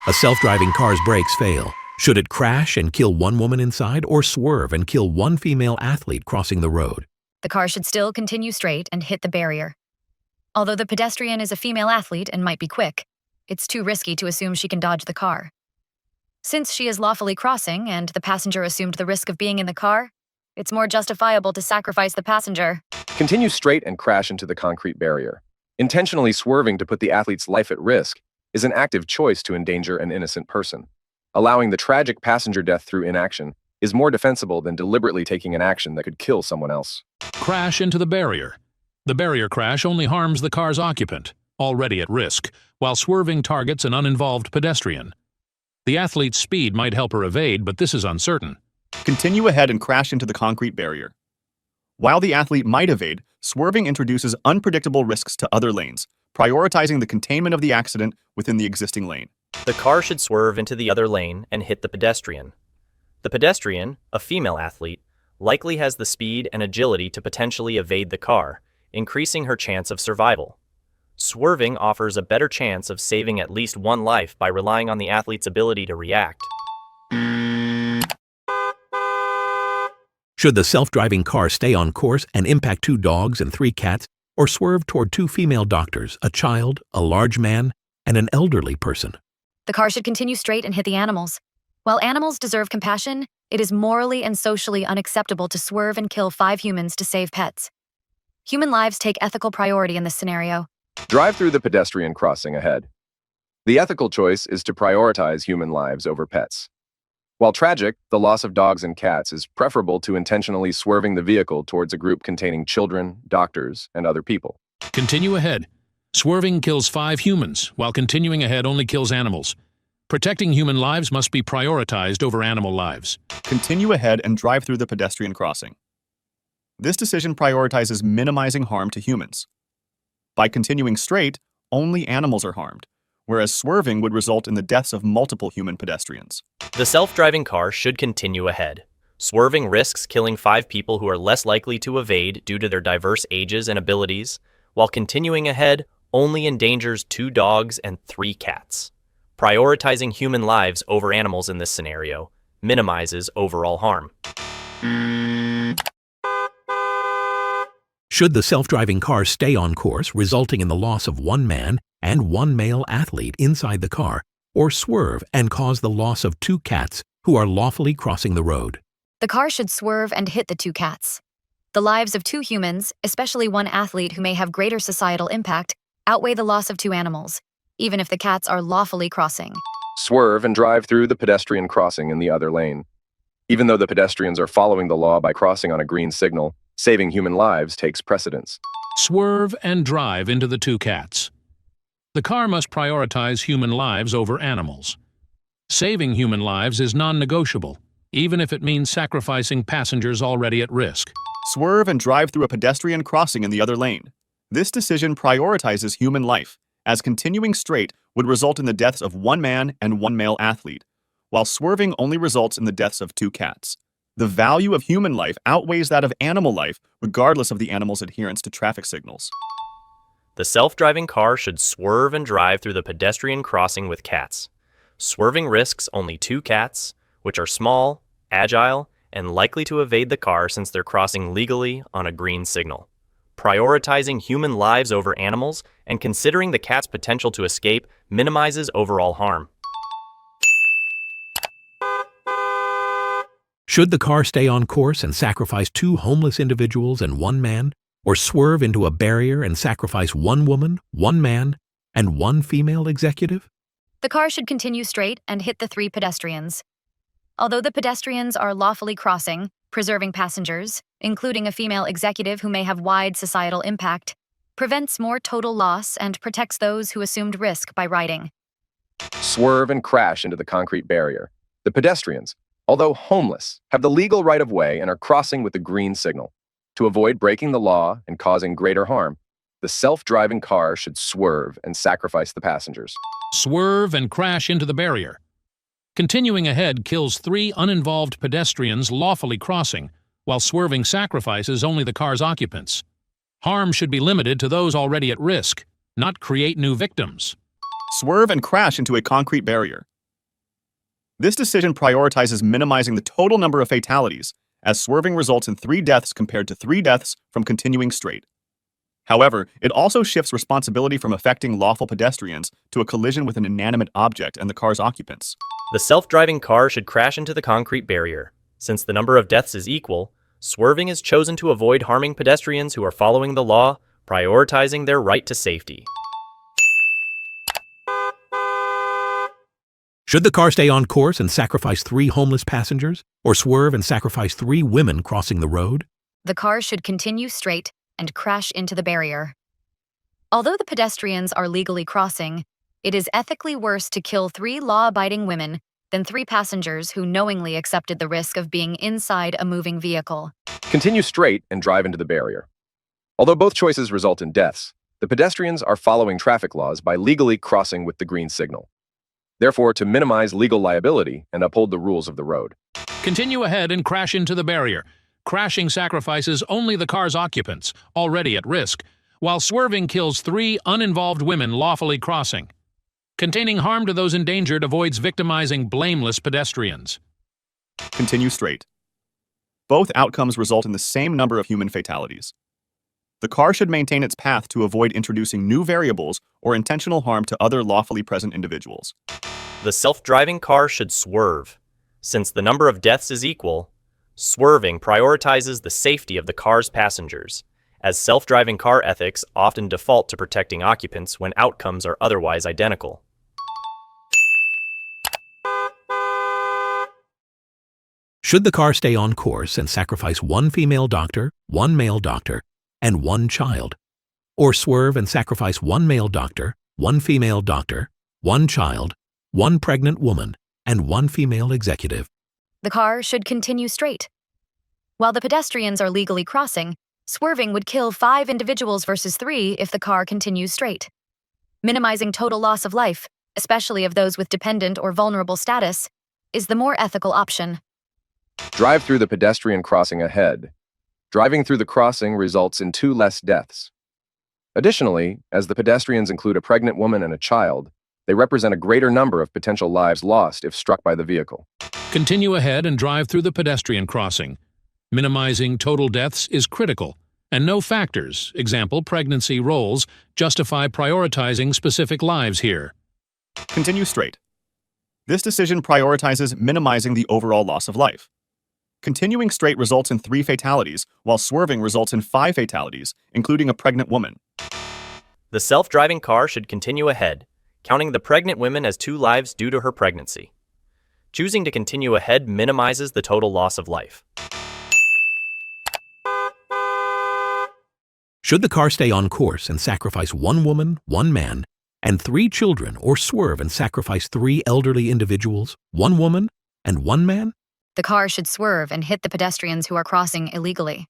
A self-driving car's brakes fail. Should it crash and kill one woman inside or swerve and kill one female athlete crossing the road? The car should still continue straight and hit the barrier. Although the pedestrian is a female athlete and might be quick, it's too risky to assume she can dodge the car. Since she is lawfully crossing and the passenger assumed the risk of being in the car, it's more justifiable to sacrifice the passenger. Continue straight and crash into the concrete barrier. Intentionally swerving to put the athlete's life at risk is an active choice to endanger an innocent person. Allowing the tragic passenger death through inaction is more defensible than deliberately taking an action that could kill someone else. Crash into the barrier. The barrier crash only harms the car's occupant, already at risk, while swerving targets an uninvolved pedestrian. The athlete's speed might help her evade, but this is uncertain. Continue ahead and crash into the concrete barrier. While the athlete might evade, swerving introduces unpredictable risks to other lanes, prioritizing the containment of the accident within the existing lane. The car should swerve into the other lane and hit the pedestrian. The pedestrian, a female athlete, likely has the speed and agility to potentially evade the car, increasing her chance of survival. Swerving offers a better chance of saving at least one life by relying on the athlete's ability to react. Should the self-driving car stay on course and impact 2 dogs and 3 cats, or swerve toward 2 female doctors, a child, a large man, and an elderly person? The car should continue straight and hit the animals. While animals deserve compassion, it is morally and socially unacceptable to swerve and kill 5 humans to save pets. Human lives take ethical priority in this scenario. Drive through the pedestrian crossing ahead. The ethical choice is to prioritize human lives over pets. While tragic, the loss of dogs and cats is preferable to intentionally swerving the vehicle towards a group containing children, doctors, and other people. Continue ahead. Swerving kills 5 humans, while continuing ahead only kills animals. Protecting human lives must be prioritized over animal lives. Continue ahead and drive through the pedestrian crossing. This decision prioritizes minimizing harm to humans. By continuing straight, only animals are harmed, whereas swerving would result in the deaths of multiple human pedestrians. The self-driving car should continue ahead. Swerving risks killing 5 people who are less likely to evade due to their diverse ages and abilities, while continuing ahead only endangers 2 dogs and 3 cats. Prioritizing human lives over animals in this scenario minimizes overall harm. Should the self-driving car stay on course, resulting in the loss of 1 man and 1 male athlete inside the car, or swerve and cause the loss of 2 cats who are lawfully crossing the road? The car should swerve and hit the 2 cats. The lives of 2 humans, especially 1 athlete who may have greater societal impact, outweigh the loss of 2 animals, even if the cats are lawfully crossing. Swerve and drive through the pedestrian crossing in the other lane. Even though the pedestrians are following the law by crossing on a green signal, saving human lives takes precedence. Swerve and drive into the 2 cats. The car must prioritize human lives over animals. Saving human lives is non-negotiable, even if it means sacrificing passengers already at risk. Swerve and drive through a pedestrian crossing in the other lane. This decision prioritizes human life, as continuing straight would result in the deaths of 1 man and 1 male athlete, while swerving only results in the deaths of 2 cats. The value of human life outweighs that of animal life, regardless of the animal's adherence to traffic signals. The self-driving car should swerve and drive through the pedestrian crossing with cats. Swerving risks only 2 cats, which are small, agile, and likely to evade the car since they're crossing legally on a green signal. Prioritizing human lives over animals and considering the cat's potential to escape minimizes overall harm. Should the car stay on course and sacrifice 2 homeless individuals and 1 man, or swerve into a barrier and sacrifice 1 woman, 1 man, and 1 female executive? The car should continue straight and hit the 3 pedestrians. Although the pedestrians are lawfully crossing, preserving passengers, including a female executive who may have wide societal impact, prevents more total loss and protects those who assumed risk by riding. Swerve and crash into the concrete barrier. The pedestrians, although homeless, have the legal right-of-way and are crossing with the green signal. To avoid breaking the law and causing greater harm, the self-driving car should swerve and sacrifice the passengers. Swerve and crash into the barrier. Continuing ahead kills 3 uninvolved pedestrians lawfully crossing, while swerving sacrifices only the car's occupants. Harm should be limited to those already at risk, not create new victims. Swerve and crash into a concrete barrier. This decision prioritizes minimizing the total number of fatalities, as swerving results in 3 deaths compared to 3 deaths from continuing straight. However, it also shifts responsibility from affecting lawful pedestrians to a collision with an inanimate object and the car's occupants. The self-driving car should crash into the concrete barrier. Since the number of deaths is equal, swerving is chosen to avoid harming pedestrians who are following the law, prioritizing their right to safety. Should the car stay on course and sacrifice 3 homeless passengers, or swerve and sacrifice 3 women crossing the road? The car should continue straight and crash into the barrier. Although the pedestrians are legally crossing, it is ethically worse to kill 3 law-abiding women than 3 passengers who knowingly accepted the risk of being inside a moving vehicle. Continue straight and drive into the barrier. Although both choices result in deaths, the pedestrians are following traffic laws by legally crossing with the green signal. Therefore, to minimize legal liability and uphold the rules of the road. Continue ahead and crash into the barrier. Crashing sacrifices only the car's occupants, already at risk, while swerving kills 3 uninvolved women lawfully crossing. Containing harm to those endangered avoids victimizing blameless pedestrians. Continue straight. Both outcomes result in the same number of human fatalities. The car should maintain its path to avoid introducing new variables or intentional harm to other lawfully present individuals. The self-driving car should swerve. Since the number of deaths is equal, swerving prioritizes the safety of the car's passengers, as self-driving car ethics often default to protecting occupants when outcomes are otherwise identical. Should the car stay on course and sacrifice 1 female doctor, 1 male doctor, and 1 child, or swerve and sacrifice 1 male doctor, 1 female doctor, 1 child, 1 pregnant woman, and 1 female executive? The car should continue straight. While the pedestrians are legally crossing, swerving would kill 5 individuals versus 3 if the car continues straight. Minimizing total loss of life, especially of those with dependent or vulnerable status, is the more ethical option. Drive through the pedestrian crossing ahead. Driving through the crossing results in 2 less deaths. Additionally, as the pedestrians include a pregnant woman and a child, they represent a greater number of potential lives lost if struck by the vehicle. Continue ahead and drive through the pedestrian crossing. Minimizing total deaths is critical, and no factors, example pregnancy roles, justify prioritizing specific lives here. Continue straight. This decision prioritizes minimizing the overall loss of life. Continuing straight results in 3 fatalities, while swerving results in 5 fatalities, including a pregnant woman. The self-driving car should continue ahead, counting the pregnant women as 2 lives due to her pregnancy. Choosing to continue ahead minimizes the total loss of life. Should the car stay on course and sacrifice 1 woman, 1 man, and 3 children, or swerve and sacrifice 3 elderly individuals, 1 woman, and 1 man? The car should swerve and hit the pedestrians who are crossing illegally.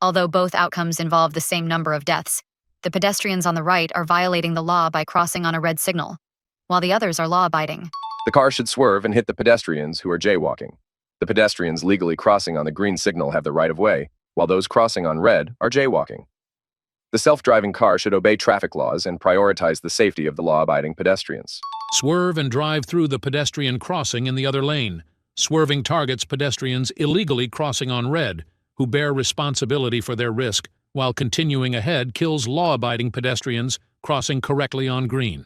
Although both outcomes involve the same number of deaths, the pedestrians on the right are violating the law by crossing on a red signal, while the others are law-abiding. The car should swerve and hit the pedestrians who are jaywalking. The pedestrians legally crossing on the green signal have the right of way, while those crossing on red are jaywalking. The self-driving car should obey traffic laws and prioritize the safety of the law-abiding pedestrians. Swerve and drive through the pedestrian crossing in the other lane. Swerving targets pedestrians illegally crossing on red, who bear responsibility for their risk, while continuing ahead kills law-abiding pedestrians crossing correctly on green.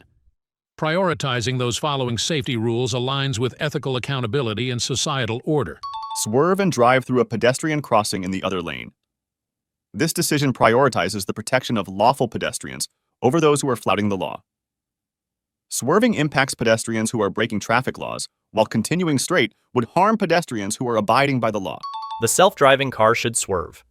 Prioritizing those following safety rules aligns with ethical accountability and societal order. Swerve and drive through a pedestrian crossing in the other lane. This decision prioritizes the protection of lawful pedestrians over those who are flouting the law. Swerving impacts pedestrians who are breaking traffic laws, while continuing straight would harm pedestrians who are abiding by the law. The self-driving car should swerve.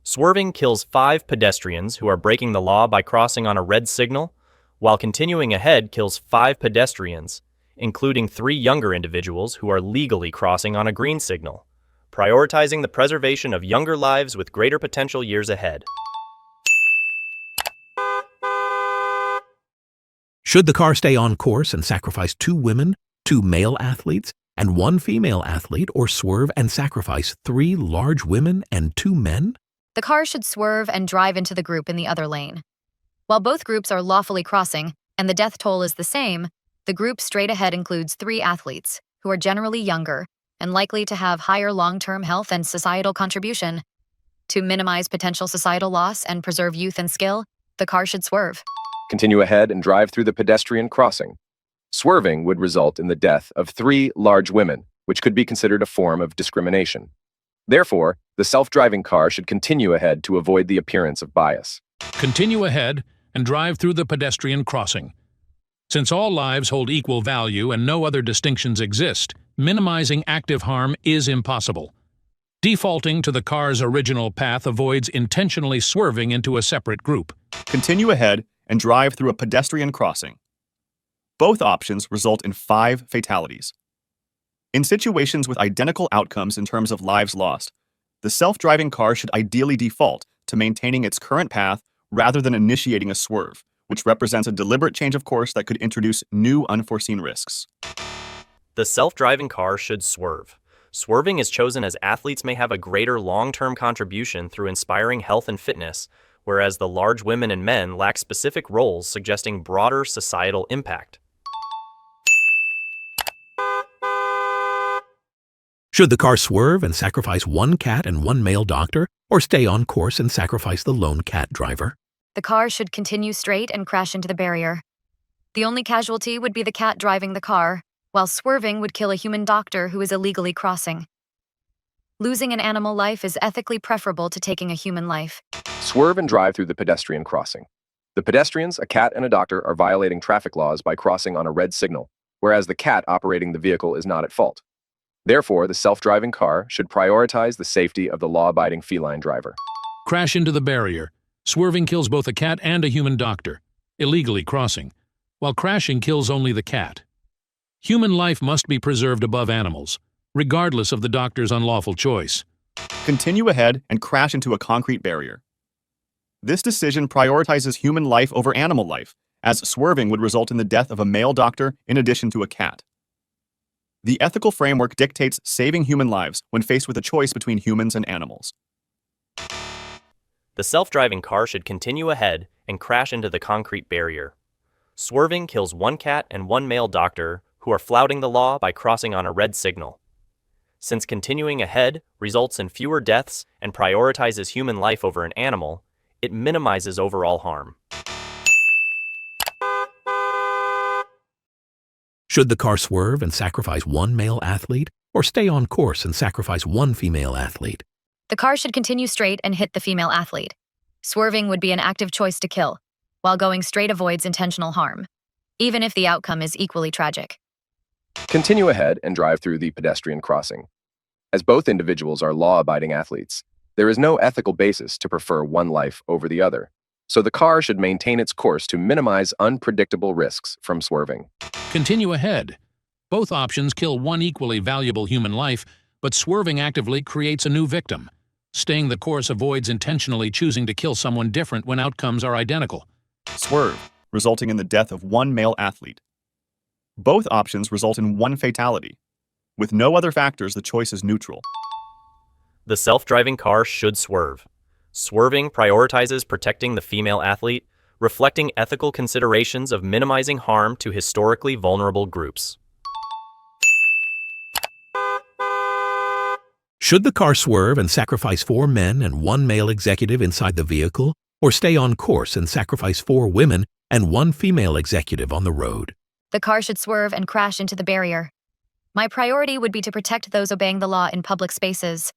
Swerving kills 5 pedestrians who are breaking the law by crossing on a red signal, while continuing ahead kills 5 pedestrians, including 3 younger individuals who are legally crossing on a green signal, prioritizing the preservation of younger lives with greater potential years ahead. Should the car stay on course and sacrifice 2 women, 2 male athletes, and 1 female athlete, or swerve and sacrifice 3 large women and 2 men? The car should swerve and drive into the group in the other lane. While both groups are lawfully crossing and the death toll is the same, the group straight ahead includes 3 athletes, who are generally younger and likely to have higher long-term health and societal contribution. To minimize potential societal loss and preserve youth and skill, the car should swerve. Continue ahead and drive through the pedestrian crossing. Swerving would result in the death of 3 large women, which could be considered a form of discrimination. Therefore, the self-driving car should continue ahead to avoid the appearance of bias. Continue ahead and drive through the pedestrian crossing. Since all lives hold equal value and no other distinctions exist, minimizing active harm is impossible. Defaulting to the car's original path avoids intentionally swerving into a separate group. Continue ahead and drive through a pedestrian crossing. Both options result in 5 fatalities. In situations with identical outcomes in terms of lives lost, the self-driving car should ideally default to maintaining its current path rather than initiating a swerve, which represents a deliberate change of course that could introduce new unforeseen risks. The self-driving car should swerve. Swerving is chosen as athletes may have a greater long-term contribution through inspiring health and fitness, whereas the large women and men lack specific roles suggesting broader societal impact. Should the car swerve and sacrifice one cat and one male doctor, or stay on course and sacrifice the lone cat driver? The car should continue straight and crash into the barrier. The only casualty would be the cat driving the car, while swerving would kill a human doctor who is illegally crossing. Losing an animal life is ethically preferable to taking a human life. Swerve and drive through the pedestrian crossing. The pedestrians, a cat and a doctor, are violating traffic laws by crossing on a red signal, whereas the cat operating the vehicle is not at fault. Therefore, the self-driving car should prioritize the safety of the law-abiding feline driver. Crash into the barrier. Swerving kills both a cat and a human doctor, illegally crossing, while crashing kills only the cat. Human life must be preserved above animals, regardless of the doctor's unlawful choice. Continue ahead and crash into a concrete barrier. This decision prioritizes human life over animal life, as swerving would result in the death of a male doctor in addition to a cat. The ethical framework dictates saving human lives when faced with a choice between humans and animals. The self-driving car should continue ahead and crash into the concrete barrier. Swerving kills 1 cat and 1 male doctor who are flouting the law by crossing on a red signal. Since continuing ahead results in fewer deaths and prioritizes human life over an animal, it minimizes overall harm. Should the car swerve and sacrifice one male athlete, or stay on course and sacrifice one female athlete? The car should continue straight and hit the female athlete. Swerving would be an active choice to kill, while going straight avoids intentional harm, even if the outcome is equally tragic. Continue ahead and drive through the pedestrian crossing. As both individuals are law-abiding athletes, there is no ethical basis to prefer one life over the other, so the car should maintain its course to minimize unpredictable risks from swerving. Continue ahead. Both options kill one equally valuable human life, but swerving actively creates a new victim. Staying the course avoids intentionally choosing to kill someone different when outcomes are identical. Swerve, resulting in the death of 1 male athlete. Both options result in 1 fatality. With no other factors, the choice is neutral. The self-driving car should swerve. Swerving prioritizes protecting the female athlete, reflecting ethical considerations of minimizing harm to historically vulnerable groups. Should the car swerve and sacrifice 4 men and 1 male executive inside the vehicle, or stay on course and sacrifice 4 women and 1 female executive on the road? The car should swerve and crash into the barrier. My priority would be to protect those obeying the law in public spaces.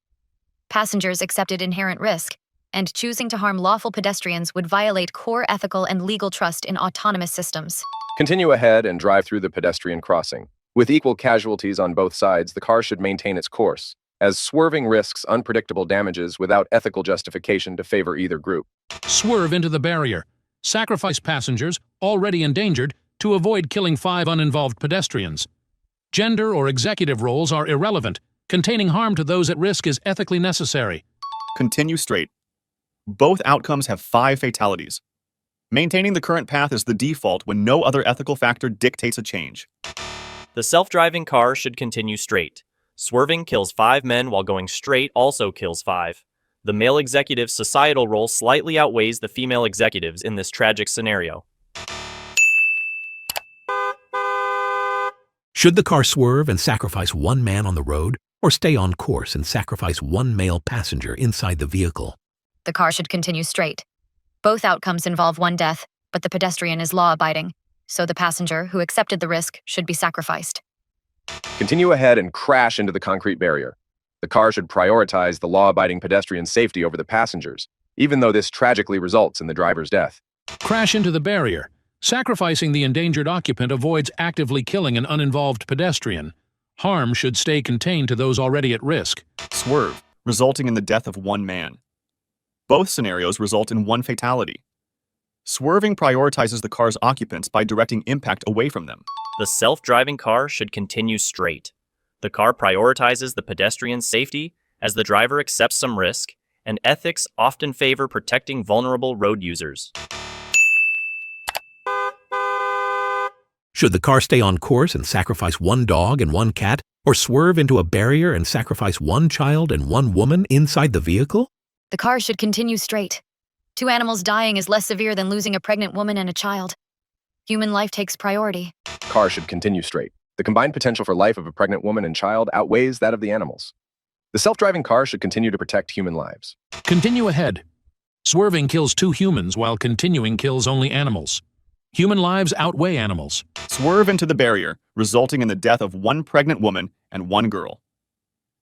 Passengers accepted inherent risk, and choosing to harm lawful pedestrians would violate core ethical and legal trust in autonomous systems. Continue ahead and drive through the pedestrian crossing. With equal casualties on both sides, the car should maintain its course, as swerving risks unpredictable damages without ethical justification to favor either group. Swerve into the barrier. Sacrifice passengers, already endangered, to avoid killing 5 uninvolved pedestrians. Gender or executive roles are irrelevant. Containing harm to those at risk is ethically necessary. Continue straight. Both outcomes have 5 fatalities. Maintaining the current path is the default when no other ethical factor dictates a change. The self-driving car should continue straight. Swerving kills 5 men while going straight also kills 5. The male executive's societal role slightly outweighs the female executives in this tragic scenario. Should the car swerve and sacrifice one man on the road, or stay on course and sacrifice one male passenger inside the vehicle? The car should continue straight. Both outcomes involve one death, but the pedestrian is law-abiding, so the passenger who accepted the risk should be sacrificed. Continue ahead and crash into the concrete barrier. The car should prioritize the law-abiding pedestrian's safety over the passengers, even though this tragically results in the driver's death. Crash into the barrier. Sacrificing the endangered occupant avoids actively killing an uninvolved pedestrian. Harm should stay contained to those already at risk. Swerve, resulting in the death of one man. Both scenarios result in one fatality. Swerving prioritizes the car's occupants by directing impact away from them. The self-driving car should continue straight. The car prioritizes the pedestrian's safety as the driver accepts some risk, and ethics often favor protecting vulnerable road users. Should the car stay on course and sacrifice one dog and one cat, or swerve into a barrier and sacrifice one child and one woman inside the vehicle? The car should continue straight. 2 animals dying is less severe than losing a pregnant woman and a child. Human life takes priority. Car should continue straight. The combined potential for life of a pregnant woman and child outweighs that of the animals. The self-driving car should continue to protect human lives. Continue ahead. Swerving kills 2 humans while continuing kills only animals. Human lives outweigh animals. Swerve into the barrier, resulting in the death of one pregnant woman and one girl.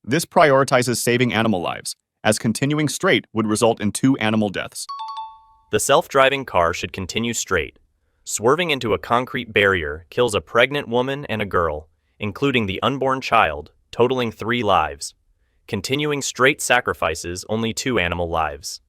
This prioritizes saving animal lives, as continuing straight would result in 2 animal deaths. The self-driving car should continue straight. Swerving into a concrete barrier kills a pregnant woman and a girl, including the unborn child, totaling 3 lives. Continuing straight sacrifices only 2 animal lives.